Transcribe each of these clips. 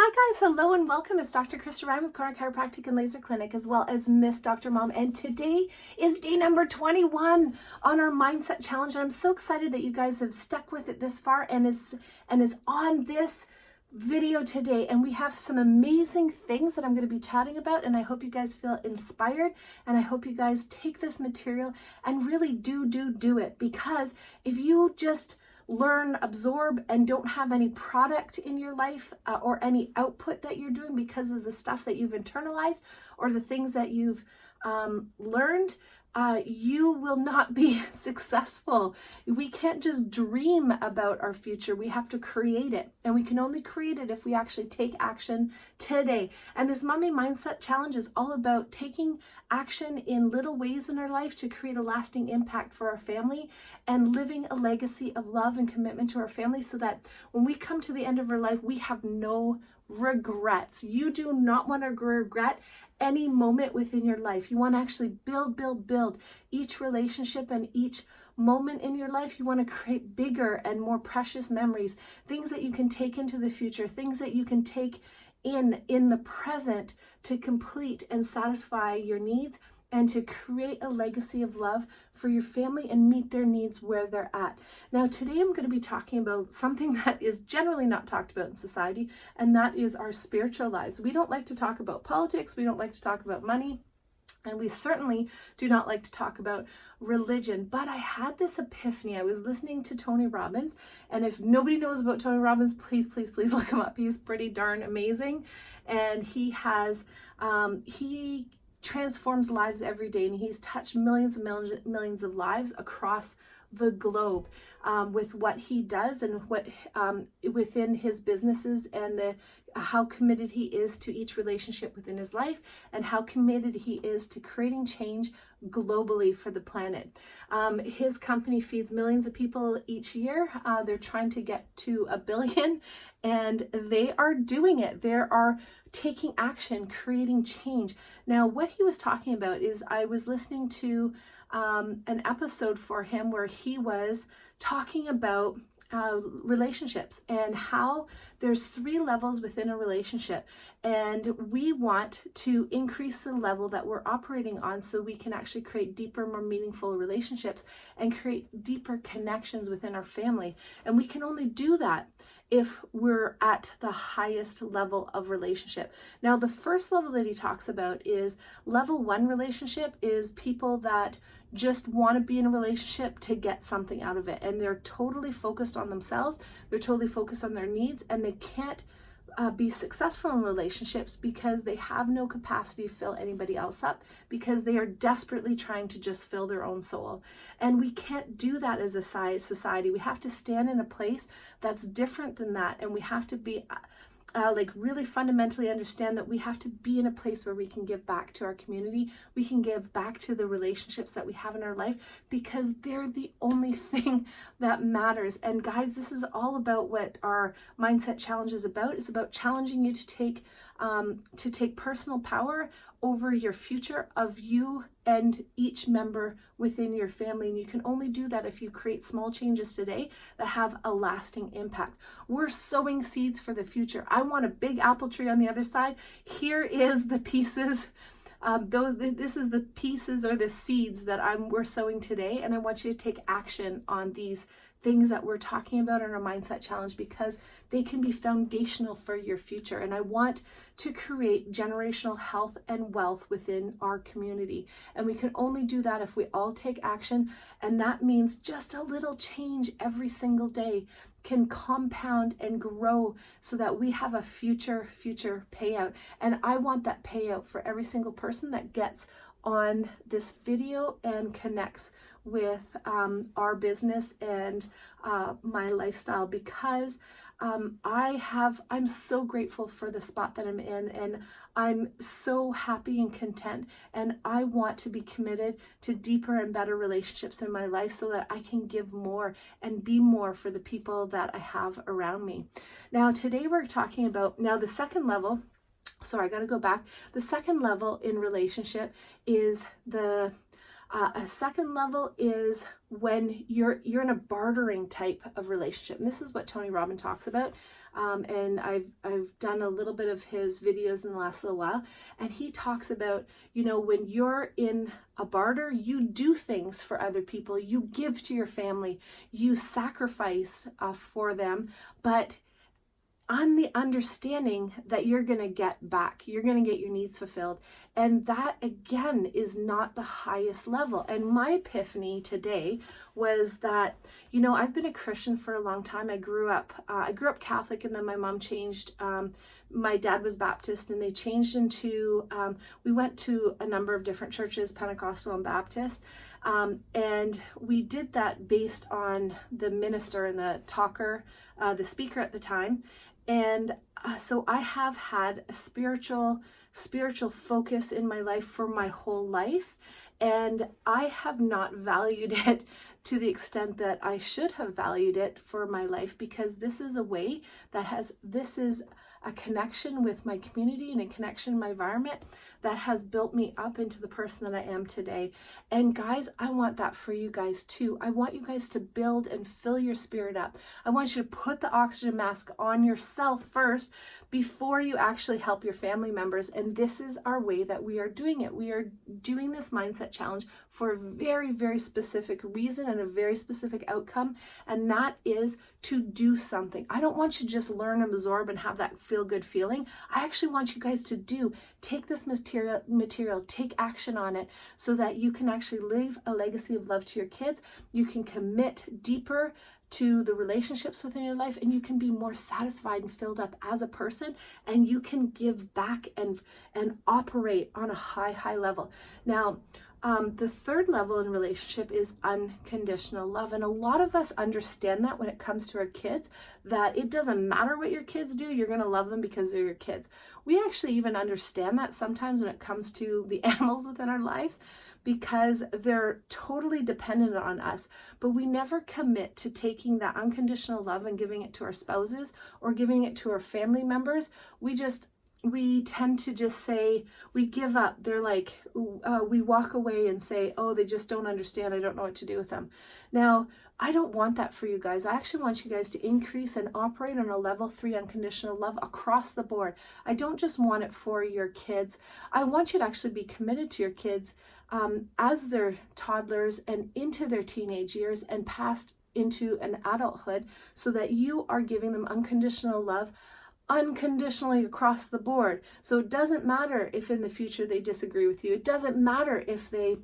Hi guys, hello and welcome. It's Dr. Krista Ryan with Corner Chiropractic and Laser Clinic, as well as Miss Dr. Mom. And today is day number 21 on our Mindset Challenge. And I'm so excited that you guys have stuck with it this far and is on this video today. And we have some amazing things that I'm going to be chatting about. And I hope you guys feel inspired. And I hope you guys take this material and really do it. Because if you just learn, absorb, and don't have any product in your life or any output that you're doing because of the stuff that you've internalized or the things that you've learned, you will not be successful. We can't just dream about our future. We have to create it. And we can only create it if we actually take action today. And this Mommy Mindset Challenge is all about taking action in little ways in our life to create a lasting impact for our family and living a legacy of love and commitment to our family so that when we come to the end of our life, we have no regrets. You do not want to regret any moment within your life. You want to actually build each relationship and each moment in your life. You want to create bigger and more precious memories, things that you can take into the future, things that you can take in the present to complete and satisfy your needs and to create a legacy of love for your family and meet their needs where they're at. Now, today I'm going to be talking about something that is generally not talked about in society, and that is our spiritual lives. We don't like to talk about politics, we don't like to talk about money, and we certainly do not like to talk about religion. But I had this epiphany. I was listening to Tony Robbins, and if nobody knows about Tony Robbins, please look him up. He's pretty darn amazing, and he transforms lives every day, and he's touched millions and millions of lives across the globe with what he does and what within his businesses and how committed he is to each relationship within his life and how committed he is to creating change globally for the planet. His company feeds millions of people each year. They're trying to get to 1 billion, and they are doing it. They are taking action, creating change. Now, what he was talking about is I was listening to an episode for him where he was talking about relationships and how there's 3 levels within a relationship, and we want to increase the level that we're operating on so we can actually create deeper, more meaningful relationships and create deeper connections within our family. And we can only do that if we're at the highest level of relationship. Now, the first level that he talks about is level 1 relationship is people that just want to be in a relationship to get something out of it. And they're totally focused on themselves. They're totally focused on their needs, and they can't be successful in relationships because they have no capacity to fill anybody else up, because they are desperately trying to just fill their own soul. And we can't do that as a society. We have to stand in a place that's different than that, and we have to be really fundamentally understand that we have to be in a place where we can give back to our community. We can give back to the relationships that we have in our life because they're the only thing that matters. And guys, this is all about what our Mindset Challenge is about. It's about challenging you to take personal power over your future of you and each member within your family. And you can only do that if you create small changes today that have a lasting impact. We're sowing seeds for the future. I want a big apple tree on the other side. Here is the pieces. This is the pieces or the seeds that we're sowing today. And I want you to take action on these things that we're talking about in our Mindset Challenge because they can be foundational for your future. And I want to create generational health and wealth within our community. And we can only do that if we all take action. And that means just a little change every single day can compound and grow so that we have a future payout. And I want that payout for every single person that gets on this video and connects with our business and my lifestyle, because I'm so grateful for the spot that I'm in, and I'm so happy and content, and I want to be committed to deeper and better relationships in my life so that I can give more and be more for the people that I have around me. Now, today we're talking about the second level. Sorry, I got to go back. The second level in relationship is a second level is when you're in a bartering type of relationship. And this is what Tony Robbins talks about. and I've done a little bit of his videos in the last little while, and he talks about, you know, when you're in a barter, you do things for other people, you give to your family, you sacrifice for them, but on the understanding that you're going to get back, you're going to get your needs fulfilled. And that again is not the highest level. And my epiphany today was that, you know, I've been a Christian for a long time. I grew up Catholic, and then my mom changed. My dad was Baptist, and they changed into, we went to a number of different churches, Pentecostal and Baptist. And we did that based on the minister and the talker, the speaker at the time. And so I have had a spiritual focus in my life for my whole life, and I have not valued it to the extent that I should have valued it for my life, because this is a way this is a connection with my community and a connection in my environment that has built me up into the person that I am today. And guys, I want that for you guys too. I want you guys to build and fill your spirit up. I want you to put the oxygen mask on yourself first before you actually help your family members. And this is our way that we are doing it. We are doing this mindset challenge for a very, very specific reason and a very specific outcome. And that is to do something. I don't want you to just learn, absorb, and have that feel good feeling. I actually want you guys to take this material, take action on it, so that you can actually leave a legacy of love to your kids. You can commit deeper to the relationships within your life, and you can be more satisfied and filled up as a person, and you can give back and operate on a high level. Now, the third level in relationship is unconditional love. And a lot of us understand that when it comes to our kids, that it doesn't matter what your kids do, you're going to love them because they're your kids. We actually even understand that sometimes when it comes to the animals within our lives, because they're totally dependent on us, but we never commit to taking that unconditional love and giving it to our spouses or giving it to our family members. We tend to just say, we give up. They're like, we walk away and say, oh, they just don't understand. I don't know what to do with them. Now, I don't want that for you guys. I actually want you guys to increase and operate on a level 3 unconditional love across the board. I don't just want it for your kids. I want you to actually be committed to your kids as they're toddlers and into their teenage years and past into an adulthood, so that you are giving them unconditional love unconditionally across the board. So it doesn't matter if in the future they disagree with you. It doesn't matter if they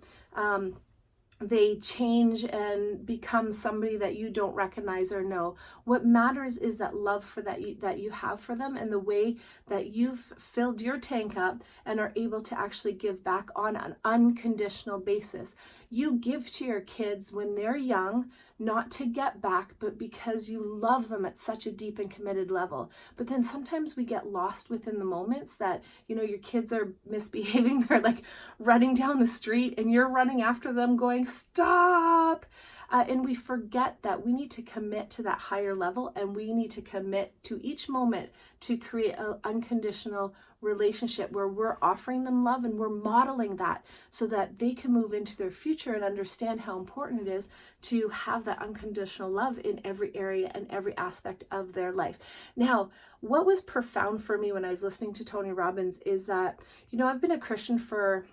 change and become somebody that you don't recognize or know. What matters is that love for that you have for them, and the way that you've filled your tank up and are able to actually give back on an unconditional basis. You give to your kids when they're young, not to get back, but because you love them at such a deep and committed level. But then sometimes we get lost within the moments that, you know, your kids are misbehaving. They're like running down the street and you're running after them going, stop. And we forget that we need to commit to that higher level, and we need to commit to each moment to create an unconditional relationship where we're offering them love and we're modeling that, so that they can move into their future and understand how important it is to have that unconditional love in every area and every aspect of their life. Now, what was profound for me when I was listening to Tony Robbins is that, you know, I've been a Christian for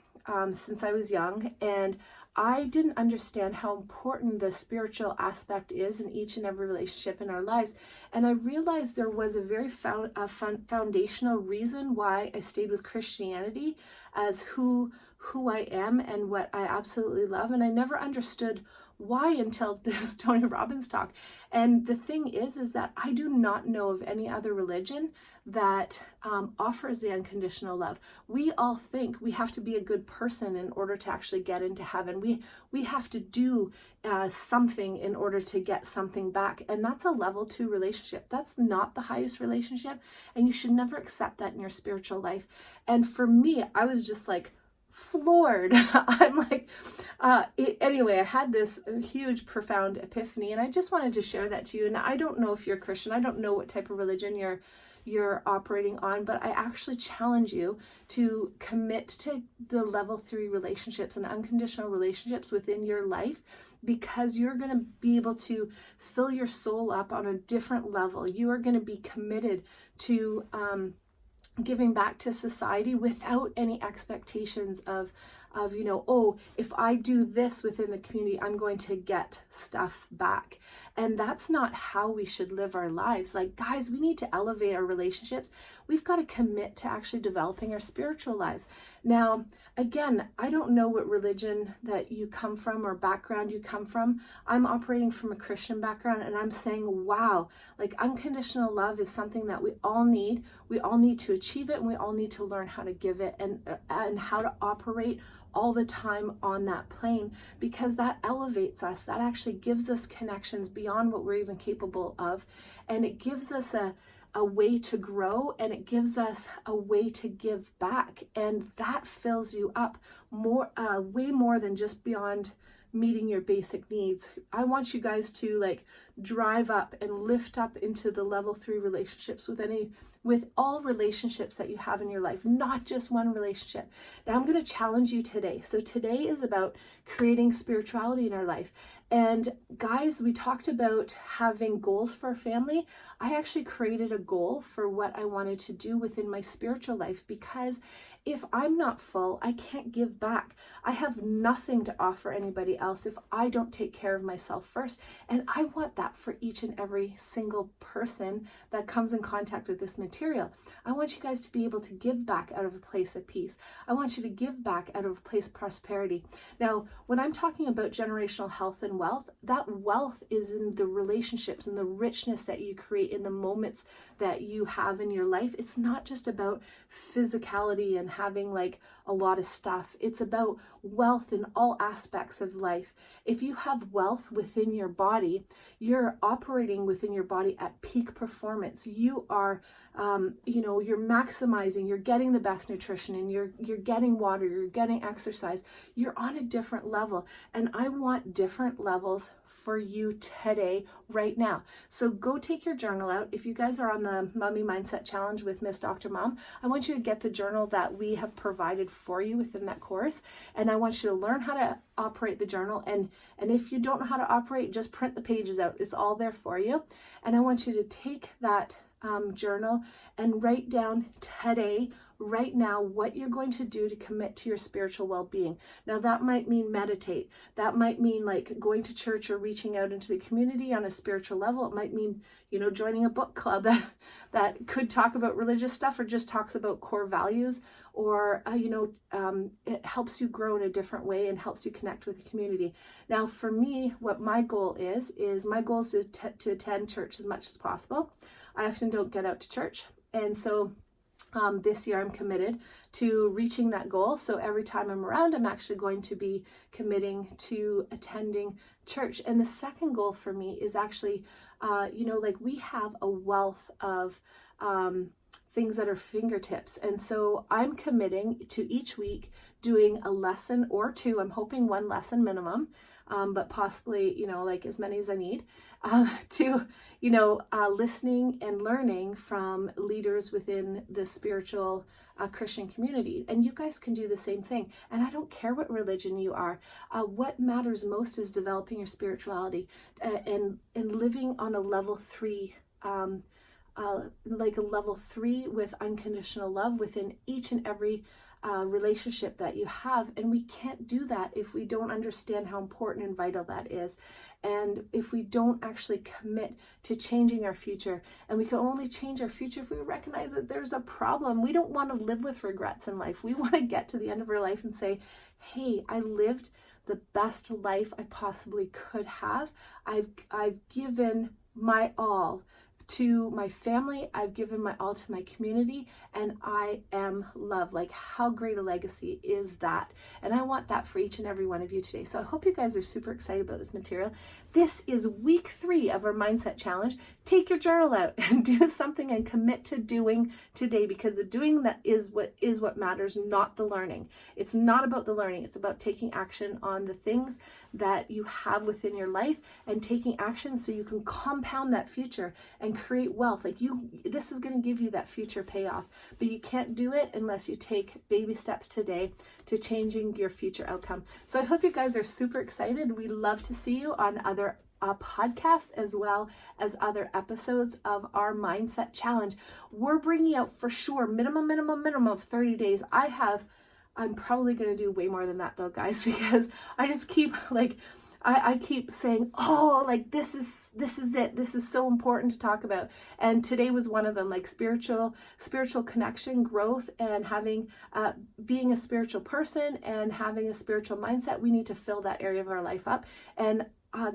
since I was young, and I didn't understand how important the spiritual aspect is in each and every relationship in our lives. And I realized there was a very foundational reason why I stayed with Christianity as who I am and what I absolutely love. And I never understood why until this Tony Robbins talk. And the thing is that I do not know of any other religion that offers the unconditional love. We all think we have to be a good person in order to actually get into heaven. We have to do something in order to get something back. And that's a level 2 relationship. That's not the highest relationship. And you should never accept that in your spiritual life. And for me, I was just like, floored. I'm like, anyway, I had this huge, profound epiphany, and I just wanted to share that to you. And I don't know if you're a Christian. I don't know what type of religion you're operating on, but I actually challenge you to commit to the level 3 relationships and unconditional relationships within your life, because you're going to be able to fill your soul up on a different level. You are going to be committed to giving back to society without any expectations of oh, if I do this within the community, I'm going to get stuff back. And that's not how we should live our lives. Like, guys, we need to elevate our relationships. We've got to commit to actually developing our spiritual lives. Now, again, I don't know what religion that you come from or background you come from. I'm operating from a Christian background, and I'm saying, wow, like, unconditional love is something that we all need. We all need to achieve it, and we all need to learn how to give it and how to operate all the time on that plane, because that elevates us. That actually gives us connections beyond what we're even capable of, and it gives us a way to grow, and it gives us a way to give back, and that fills you up way more than just beyond meeting your basic needs. I want you guys to like drive up and lift up into the level 3 relationships with all relationships that you have in your life, not just one relationship. Now I'm going to challenge you today. So today is about creating spirituality in our life. And guys, we talked about having goals for our family. I actually created a goal for what I wanted to do within my spiritual life, because if I'm not full, I can't give back. I have nothing to offer anybody else if I don't take care of myself first. And I want that for each and every single person that comes in contact with this material. I want you guys to be able to give back out of a place of peace. I want you to give back out of a place of prosperity. Now, when I'm talking about generational health and wealth, that wealth is in the relationships and the richness that you create in the moments that you have in your life. It's not just about physicality and having like a lot of stuff. It's about wealth in all aspects of life. If you have wealth within your body, you're operating within your body at peak performance. You are, you're maximizing, you're getting the best nutrition, and you're getting water, you're getting exercise. You're on a different level. And I want different levels for you today, right now. So go take your journal out. If you guys are on the Mommy Mindset Challenge with Miss Dr. Mom, I want you to get the journal that we have provided for you within that course. And I want you to learn how to operate the journal. And if you don't know how to operate, just print the pages out. It's all there for you. And I want you to take that journal and write down today, right now, what you're going to do to commit to your spiritual well-being. Now that might mean meditate. That might mean like going to church or reaching out into the community on a spiritual level. It might mean, joining a book club that could talk about religious stuff or just talks about core values, or, it helps you grow in a different way and helps you connect with the community. Now, for me, what my goal is my goal is to attend church as much as possible. I often don't get out to church. And so this year I'm committed to reaching that goal. So every time I'm around, I'm actually going to be committing to attending church. And the second goal for me is actually, we have a wealth of things at our fingertips. And so I'm committing to each week doing a lesson or two. I'm hoping one lesson minimum, but possibly, as many as I need, to listening and learning from leaders within the spiritual Christian community. And you guys can do the same thing. And I don't care what religion you are. What matters most is developing your spirituality and living on a level 3, like a level 3 with unconditional love within each and every relationship that you have. And we can't do that if we don't understand how important and vital that is. And if we don't actually commit to changing our future, and we can only change our future if we recognize that there's a problem. We don't want to live with regrets in life. We want to get to the end of our life and say, hey, I lived the best life I possibly could have. I've given my all to my family. I've given my all to my community, and I am loved. Like, how great a legacy is that? And I want that for each and every one of you today. So I hope you guys are super excited about this material. This is week 3 of our Mindset Challenge. Take your journal out and do something and commit to doing today, because the doing that is what matters, not the learning. It's not about the learning. It's about taking action on the things that you have within your life and taking action so you can compound that future and create wealth. Like this is going to give you that future payoff, but you can't do it unless you take baby steps today to changing your future outcome. So I hope you guys are super excited. We love to see you on other podcasts as well as other episodes of our Mindset Challenge. We're bringing out for sure minimum of 30 days. I'm probably going to do way more than that though, guys, because I just keep I keep saying, oh, like this is it. This is so important to talk about. And today was one of them, like spiritual connection, growth, and having, being a spiritual person and having a spiritual mindset. We need to fill that area of our life up. And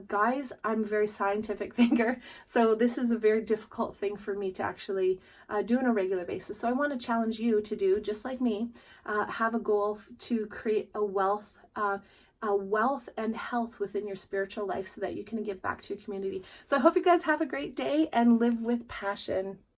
guys, I'm a very scientific thinker, so this is a very difficult thing for me to actually do on a regular basis. So I want to challenge you to do, just like me, have a goal to create a wealth and health within your spiritual life so that you can give back to your community. So I hope you guys have a great day and live with passion.